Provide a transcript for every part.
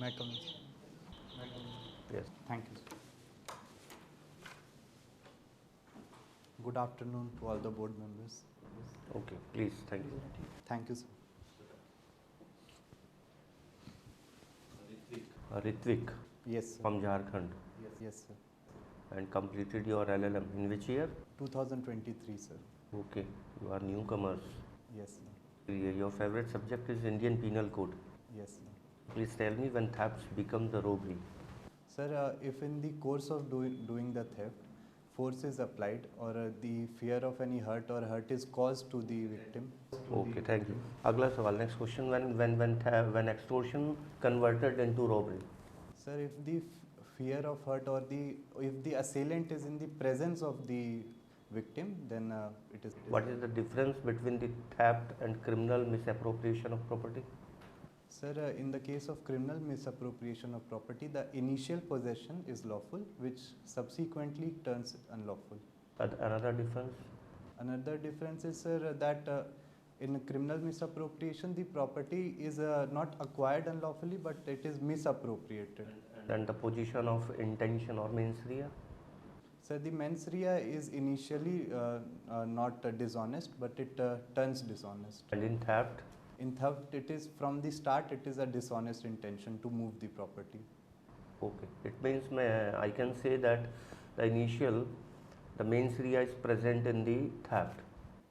May I come in? Yes. Thank you, sir. Good afternoon to all the board members. Okay, please. Thank you. Thank you, sir. Ritvik Yes, sir. from Jharkhand, Yes, sir. and completed your LLM in which year? 2023, sir. Okay, you are newcomers. Yes, sir. Your favorite subject is Indian Penal Code. Yes, sir. Please tell me when thefts become the robbery. Sir, if in the course of doing the theft, force is applied or the fear of any hurt or hurt is caused to the victim. Okay, thank you. अगला सवाल, next question, when extortion converted into robbery. Sir, if the fear of hurt or if the assailant is in the presence of the victim, then it is. What is the difference between the theft and criminal misappropriation of property? Sir, in the case of criminal misappropriation of property, the initial possession is lawful, which subsequently turns unlawful. Another difference? Another difference is, sir, that in criminal misappropriation, the property is not acquired unlawfully, but it is misappropriated. And the position of intention or mens rea? Sir, the mens rea is initially not dishonest, but it turns dishonest. And in theft? In theft, it is from the start, it is a dishonest intention to move the property. Okay, it means I can say that the mens rea is present in the theft.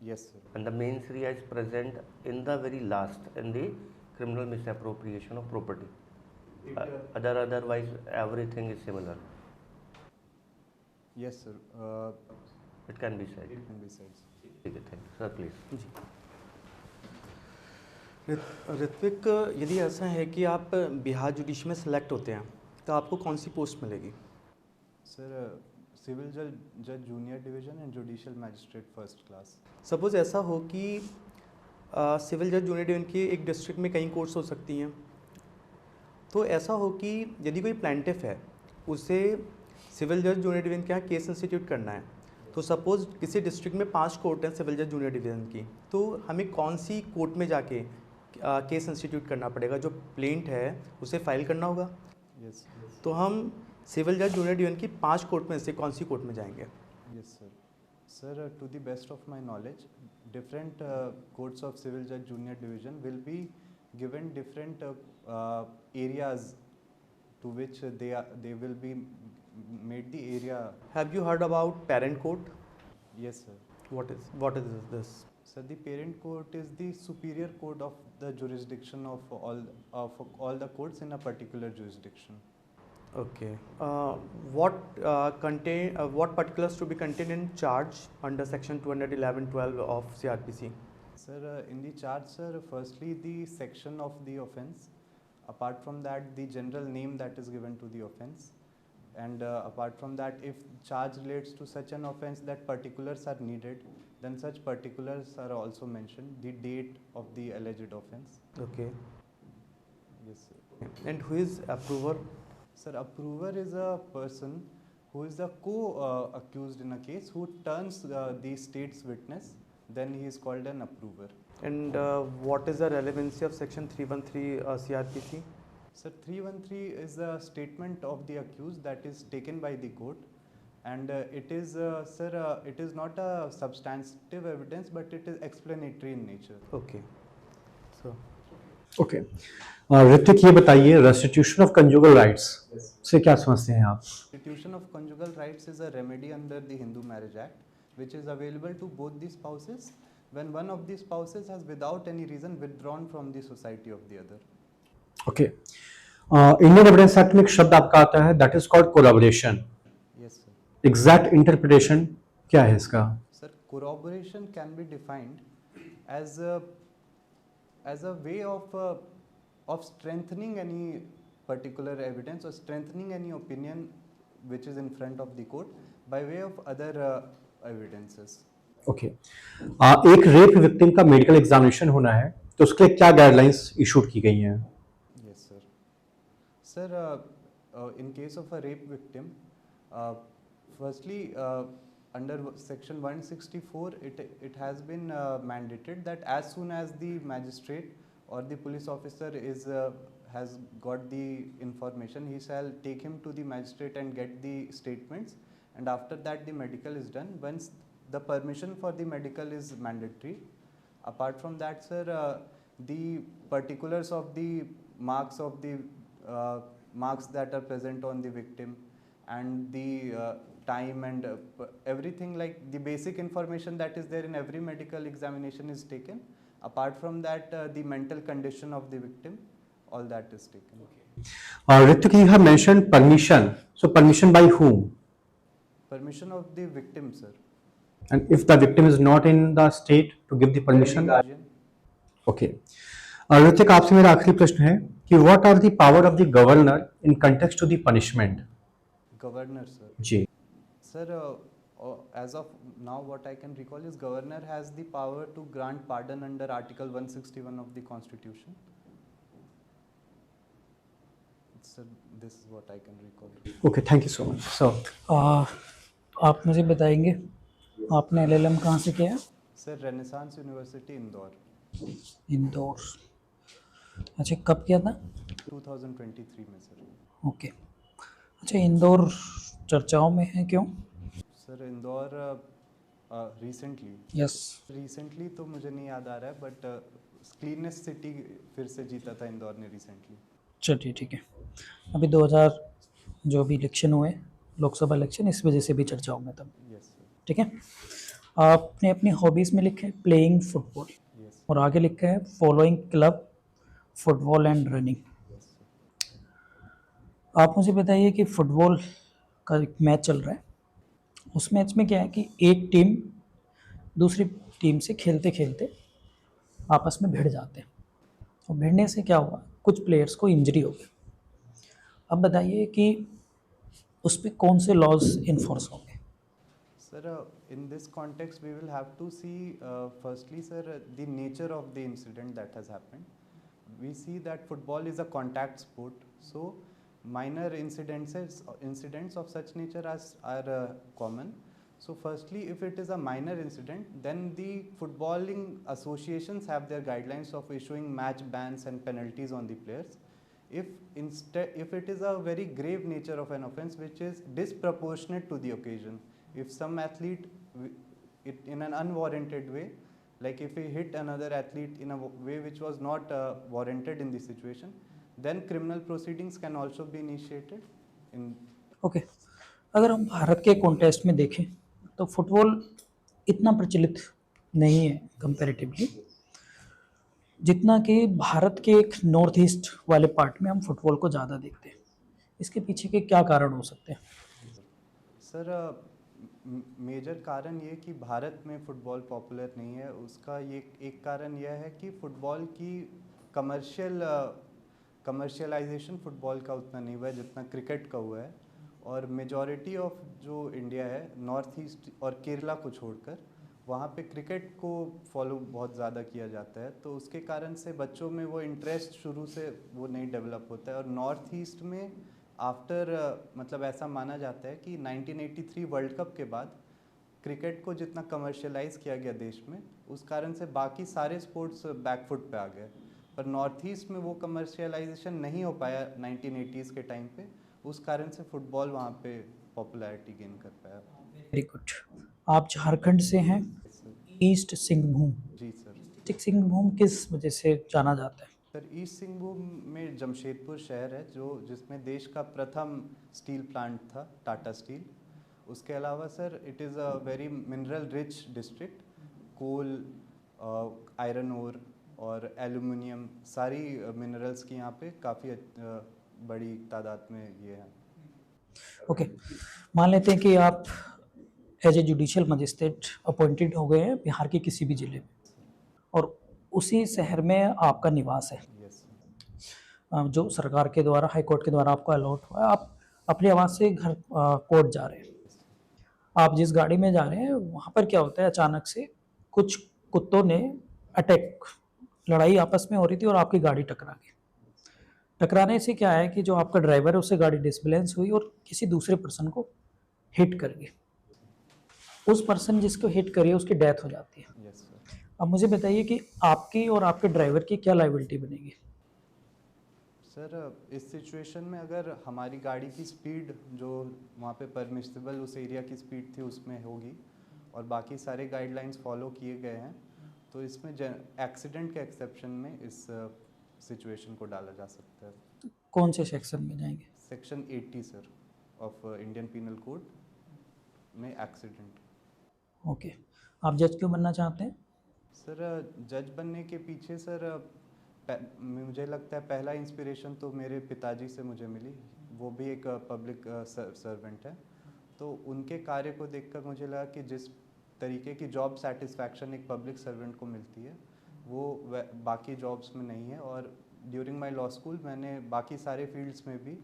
Yes, sir. And the mens rea is present in the very last, in the criminal misappropriation of property. Otherwise, everything is similar. Yes, sir. It can be said. It can be said. ठीक है, thank you. Sir, please. Ritwik, यदि ऐसा है कि आप Bihar judiciary में select होते हैं तो आपको कौन सी पोस्ट मिलेगी? सर, सिविल जज junior division and judicial magistrate first class. Suppose ऐसा हो कि सिविल जज जूनियर डिवीजन की एक डिस्ट्रिक्ट में कई कोर्ट्स हो सकती हैं, तो ऐसा हो कि यदि कोई प्लेंटिफ है उसे सिविल जज जूनियर डिवीजन के यहाँ केस इंस्टीट्यूट करना है, तो सपोज़ किसी डिस्ट्रिक्ट में 5 कोर्ट हैं सिविल जज जूनियर डिवीज़न की, तो हमें कौन सी कोर्ट में जाके केस इंस्टीट्यूट करना पड़ेगा? जो प्लेंट है उसे फाइल करना होगा। यस। तो हम सिविल जज जूनियर डिवीज़न की 5 कोर्ट में से कौन सी कोर्ट में जाएंगे? Yes sir. Sir, to the best of my knowledge, different courts of civil जज junior division will be given different areas to which they will be made the area. Have you heard about parent court? Yes, sir. What is this? Sir, the parent court is the superior court of the jurisdiction of all the courts in a particular jurisdiction. Okay. What particulars to be contained in charge under section 211(12) of CRPC? Sir, in the charge, sir, firstly the section of the offence. Apart from that, the general name that is given to the offence. And apart from that, if charge relates to such an offence that particulars are needed, then such particulars are also mentioned, the date of the alleged offence. Okay. Yes, sir. And who is approver? Sir, approver is a person who is the co-accused in a case, who turns the state's witness, then he is called an approver. And what is the relevancy of section 313 CRPC? Sir, 313 is a statement of the accused that is taken by the court, and it is, sir, it is not a substantive evidence, but it is explanatory in nature. Okay. So. Okay, Hrithik, ये बताइए restitution of conjugal rights से क्या समझते हैं आप? Restitution of conjugal rights is a remedy under the Hindu Marriage Act, which is available to both the spouses when one of the spouses has without any reason withdrawn from the society of the other. Okay, Indian evidence act में एक शब्द आपका आता है, that is called collaboration. Yes, sir. Exact interpretation क्या है इसका? Sir, corroboration can be defined as a way of strengthening any particular evidence or strengthening any opinion which is in front of the court by way of other evidences. Okay, एक rape victim का medical examination होना है, तो उसके लिए क्या guidelines issued की गई हैं? Yes, sir. Sir, in case of a rape victim, firstly, under section 164, it has been mandated that as soon as the magistrate or the police officer has got the information, he shall take him to the magistrate and get the statements, and after that the medical is done. Once the permission for the medical is mandatory. Apart from that, sir, the particulars of the marks that are present on the victim and the time and everything, like the basic information that is there in every medical examination is taken. Apart from that, the mental condition of the victim, all that is taken. Ritik, you have mentioned permission. So permission by whom? Permission of the victim, sir. And if the victim is not in the state to give the permission? Guardian. Okay. Ritik, आपसे मेरा आखिरी प्रश्न है कि what are the power of the governor in context to the punishment? Governor, sir. Ji. Sir, as of now, what I can recall is governor has the power to grant pardon under Article 161 of the Constitution. Sir, this is what I can recall. Okay, thank you so much. So, आप मुझे बताएंगे आपने LLM कहाँ से किया? Sir, Renaissance University, Indore. Indore. अच्छा, कब किया था? 2023 में, sir. ओके। अच्छा, इंदौर चर्चाओं में है क्यों? Sir, Indore recently. Yes. Recently तो मुझे नहीं याद आ रहा है, but क्लीनेस्ट सिटी फिर से जीता था इंदौर ने रिसेंटली। चलिए ठीक है। अभी 2000 जो भी इलेक्शन हुए, लोकसभा इलेक्शन, इस वजह से भी चर्चाओं में तब। Yes sir. ठीक है। आपने अपनी हॉबीज़ में लिखा है प्लेइंग फुटबॉल, यस और आगे लिखा है following club football and running. आप मुझे बताइए कि फुटबॉल का एक मैच चल रहा है, उस मैच में क्या है कि एक टीम दूसरी टीम से खेलते खेलते आपस में भिड़ जाते हैं, और भिड़ने से क्या हुआ, कुछ प्लेयर्स को इंजरी हो गई। अब बताइए कि उस पर कौन से लॉज इन्फोर्स होंगे? Sir, in this context, we will have to see, firstly, sir, the nature of the incident that has happened. We see that football is a contact sport, so minor incidents of such nature are common. So, firstly, if it is a minor incident, then the footballing associations have their guidelines of issuing match bans and penalties on the players. If it is a very grave nature of an offence which is disproportionate to the occasion, if some athlete in an unwarranted way, like if he hit another athlete in a way which was not warranted in the situation, then criminal proceedings can also be initiated in. Okay. अगर हम भारत के contest में देखें तो football इतना प्रचलित नहीं है कंपैरेटिवली, जितना कि भारत के एक नॉर्थ ईस्ट वाले पार्ट में हम फुटबॉल को ज़्यादा देखते हैं। इसके पीछे के क्या कारण हो सकते हैं? सर, मेजर कारण ये कि भारत में फ़ुटबॉल पॉपुलर नहीं है, उसका ये एक कारण यह है कि फ़ुटबॉल की कमर्शियलाइजेशन फ़ुटबॉल का उतना नहीं हुआ है जितना क्रिकेट का हुआ है, और मेजॉरिटी ऑफ जो इंडिया है, नॉर्थ ईस्ट और केरला को छोड़कर, वहाँ पे क्रिकेट को फॉलो बहुत ज़्यादा किया जाता है, तो उसके कारण से बच्चों में वो इंटरेस्ट शुरू से वो नहीं डेवलप होता है। और नॉर्थ ईस्ट में मतलब ऐसा माना जाता है कि 1983 वर्ल्ड कप के बाद क्रिकेट को जितना कमर्शियलाइज किया गया देश में, उस कारण से बाकी सारे स्पोर्ट्स बैकफुट पे आ गए, पर नॉर्थ ईस्ट में वो कमर्शियलाइजेशन नहीं हो पाया 1980s के टाइम पे, उस कारण से फुटबॉल वहाँ पे पॉपुलैरिटी गेन कर पाया। Very good. आप झारखंड से हैं, ईस्ट सिंहभूम। जी सर। ईस्ट सिंहभूम किस वजह से जाना जाता है? सर, ईस्ट सिंहभूम में जमशेदपुर शहर है जिसमें देश का प्रथम स्टील प्लांट था, टाटा स्टील। उसके अलावा sir, it is a very mineral rich district. Coal, iron ore और एल्यूमिनियम, सारी मिनरल्स की यहाँ पे काफ़ी बड़ी तादाद में ये है। ओके। मान लेते हैं कि आप as a judicial magistrate appointed हो गए हैं बिहार के किसी भी ज़िले में, और उसी शहर में आपका निवास है। यस। जो सरकार के द्वारा, हाई कोर्ट के द्वारा आपको अलॉट हुआ है, आप अपने आवास से घर कोर्ट जा रहे हैं। आप जिस गाड़ी में जा रहे हैं वहाँ पर क्या होता है, अचानक से कुछ कुत्तों ने अटैक, लड़ाई आपस में हो रही थी और आपकी गाड़ी टकरा गई। टकराने से क्या है कि जो आपका ड्राइवर है उससे गाड़ी डिसबैलेंस हुई और किसी दूसरे पर्सन को हिट कर गई। उस पर्सन जिसको हिट करी है उसकी डेथ हो जाती है। Yes sir. अब मुझे बताइए कि आपकी और आपके ड्राइवर की क्या लायबिलिटी बनेगी? सर इस सिचुएशन में अगर हमारी गाड़ी की स्पीड जो वहाँ पे परमिसिबल उस एरिया की स्पीड थी उसमें होगी और बाकी सारे गाइडलाइंस फॉलो किए गए हैं, तो इसमें एक्सीडेंट के एक्सेप्शन में इस सिचुएशन को डाला जा सकता है। कौन से सेक्शन में जाएंगे? Section 80 sir of Indian penal code में एक्सीडेंट। ओके, आप जज क्यों बनना चाहते हैं? सर जज बनने के पीछे सर मुझे लगता है पहला इंस्पिरेशन तो मेरे पिताजी से मुझे मिली। वो भी एक पब्लिक सर्वेंट है, तो उनके कार्य को देखकर मुझे लगा कि जिस तरीके की जॉब सेटिस्फैक्शन एक पब्लिक सर्वेंट को मिलती है वो बाकी जॉब्स में नहीं है। और ड्यूरिंग माय लॉ स्कूल मैंने बाकी सारे फील्ड्स में भी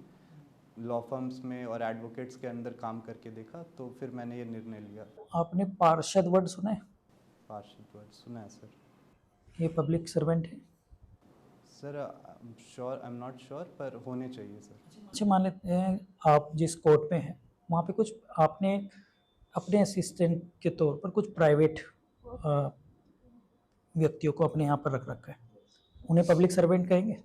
लॉ फर्म्स में और एडवोकेट्स के अंदर काम करके देखा, तो फिर मैंने ये निर्णय लिया। आपने पार्षद वर्ड सुना है? पार्षद वर्ड सुना है सर। ये पब्लिक सर्वेंट है? Sir I am not sure, पर होने चाहिए सर। अच्छा, मान लेते हैं आप जिस कोर्ट में हैं वहाँ पे कुछ आपने अपने असिस्टेंट के तौर पर कुछ प्राइवेट व्यक्तियों को अपने यहाँ पर रख रखा है, उन्हें पब्लिक सर्वेंट कहेंगे?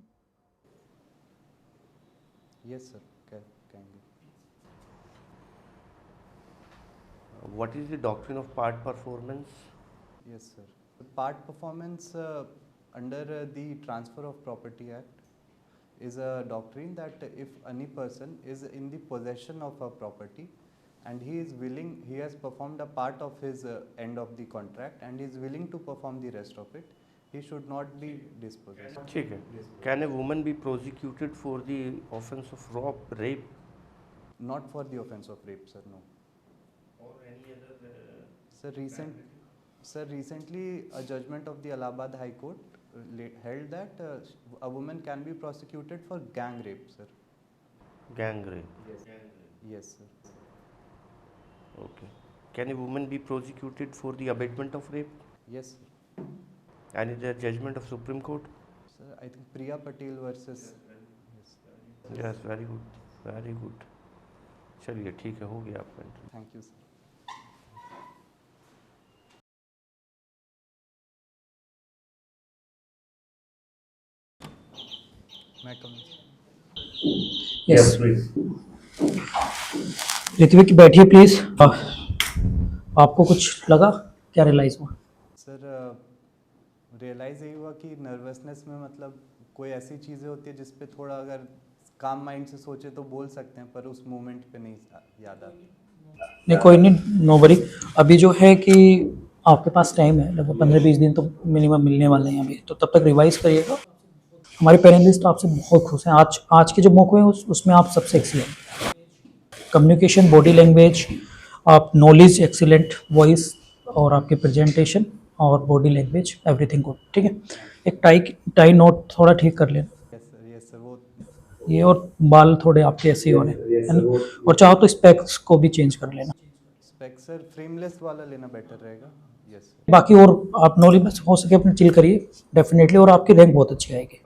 यस सर, कहेंगे। What is the doctrine of part performance? Yes sir. Part performance under the Transfer of Property Act is a doctrine that if any person is in the possession of a property and he is willing, he has performed a part of his end of the contract and he is willing to perform the rest of it, he should not be dispossessed. ठीक है. Can a woman be prosecuted for the offence of rape? Not for the offence of rape, sir, no. Or any other? Sir, recently a judgment of the Allahabad High Court held that a woman can be prosecuted for gang rape, sir. Gang rape. Yes. Yes, sir. Okay. Can a woman be prosecuted for the abatement of rape? Yes, sir. And is there judgment of Supreme Court? Sir, I think Priya Patel versus. Yes. Yes, very good. Very good. चलिए ठीक है, हो गया आपका interview. Thank you, sir. मैं कहूँ yes Ritwik बैठिए please. आपको कुछ लगा, क्या रियलाइज हुआ? सर रियलाइज़ यही हुआ कि नर्वसनेस में मतलब कोई ऐसी चीज़ें होती है जिस पे थोड़ा अगर काम माइंड से सोचे तो बोल सकते हैं, पर उस मोमेंट पे नहीं याद आती। नहीं कोई नहीं, नो वरी। अभी जो है कि आपके पास टाइम है, लगभग 15-20 दिन तो मिनिमम मिलने वाले हैं अभी, तो तब तक रिवाइज करिएगा। हमारे पैनलिस्ट आपसे बहुत खुश हैं। आज के जो मौके हैं उसमें आप सबसे एक्सीलेंट कम्युनिकेशन, बॉडी लैंग्वेज, आप नॉलेज एक्सीलेंट, वॉइस और आपके प्रेजेंटेशन और बॉडी लैंग्वेज एवरीथिंग गुड। ठीक है, एक टाई नोट थोड़ा ठीक कर लेना। यस सर, वो ये और बाल थोड़े आपके ऐसे ही होने है ना, और चाहो तो स्पेक्स को भी चेंज कर लेना। स्पेक्स सर फ्रेमलेस वाला लेना बेटर रहेगा। यस बाकी और आप नॉलेज हो सके अपने चिल करिए डेफिनेटली, और आपकी रैंक बहुत अच्छी आएगी।